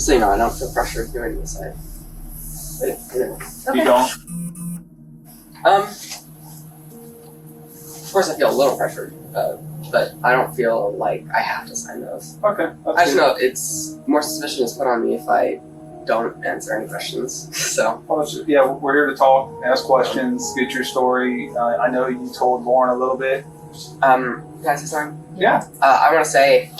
Just so you know, I don't feel pressure doing this. Okay. You don't? Of course I feel a little pressured, but I don't feel like I have to sign those. Okay. I just know it's more suspicion is put on me if I don't answer any questions. So. Well, yeah, we're here to talk, ask questions, get your story. I know you told Lauren a little bit. Can I say something? Yeah. I want to say,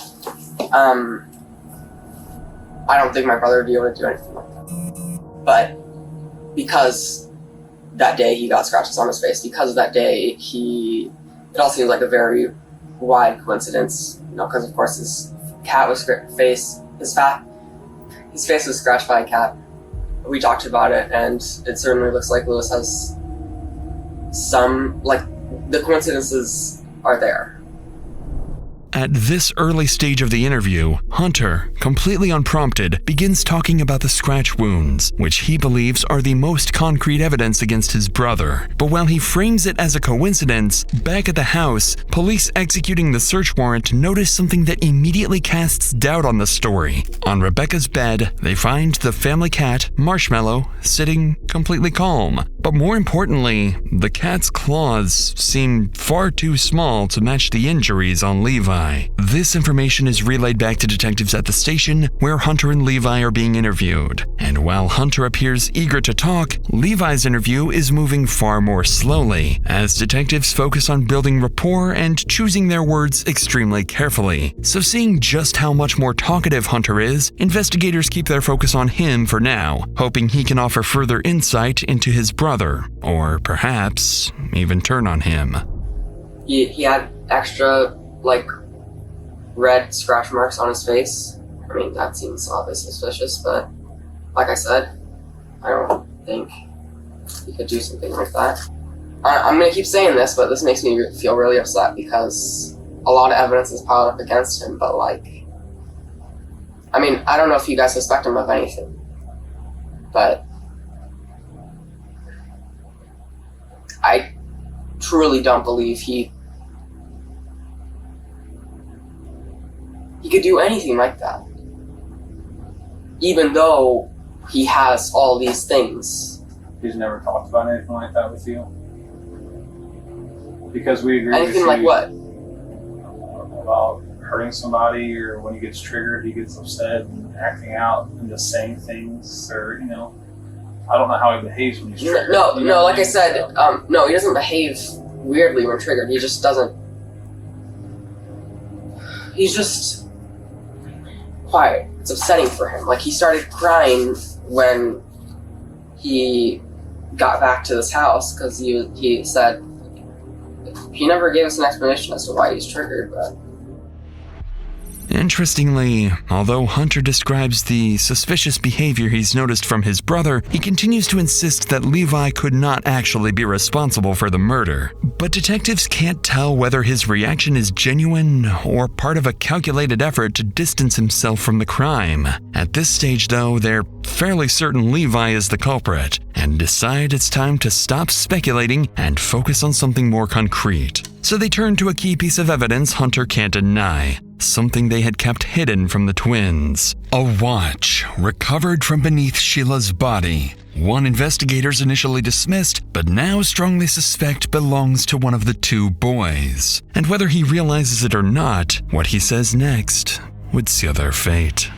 I don't think my brother would be able to do anything like that. But because that day he got scratches on his face, because of that day it all seems like a very wide coincidence, because of course his face was scratched by a cat. We talked about it, and it certainly looks like Lewis has the coincidences are there. At this early stage of the interview, Hunter, completely unprompted, begins talking about the scratch wounds, which he believes are the most concrete evidence against his brother. But while he frames it as a coincidence, back at the house, police executing the search warrant notice something that immediately casts doubt on the story. On Rebecca's bed, they find the family cat, Marshmallow, sitting completely calm. But more importantly, the cat's claws seem far too small to match the injuries on Levi. This information is relayed back to detectives at the station where Hunter and Levi are being interviewed. And while Hunter appears eager to talk, Levi's interview is moving far more slowly, as detectives focus on building rapport and choosing their words extremely carefully. So seeing just how much more talkative Hunter is, investigators keep their focus on him for now, hoping he can offer further insight into his brother, or perhaps even turn on him. He had extra, red scratch marks on his face. I mean, that seems obviously suspicious, but like I said, I don't think he could do something like that. I'm going to keep saying this, but this makes me feel really upset because a lot of evidence is piled up against him, but I don't know if you guys suspect him of anything, but I truly don't believe he could do anything like that. Even though he has all these things. He's never talked about anything like that with you? Because we agree anything like what? About hurting somebody, or when he gets triggered, he gets upset and acting out and just saying things, or, I don't know how he behaves when he's triggered. No, like I said, no, he doesn't behave weirdly when triggered. He just doesn't. He's just quiet. It's upsetting for him. He started crying when he got back to this house because he said he never gave us an explanation as to why he's triggered, but. Interestingly, although Hunter describes the suspicious behavior he's noticed from his brother, he continues to insist that Levi could not actually be responsible for the murder. But detectives can't tell whether his reaction is genuine or part of a calculated effort to distance himself from the crime. At this stage, though, they're fairly certain Levi is the culprit and decide it's time to stop speculating and focus on something more concrete. So they turn to a key piece of evidence Hunter can't deny. Something they had kept hidden from the twins. A watch recovered from beneath Sheila's body. One investigators initially dismissed, but now strongly suspect belongs to one of the two boys. And whether he realizes it or not, what he says next would seal their fate.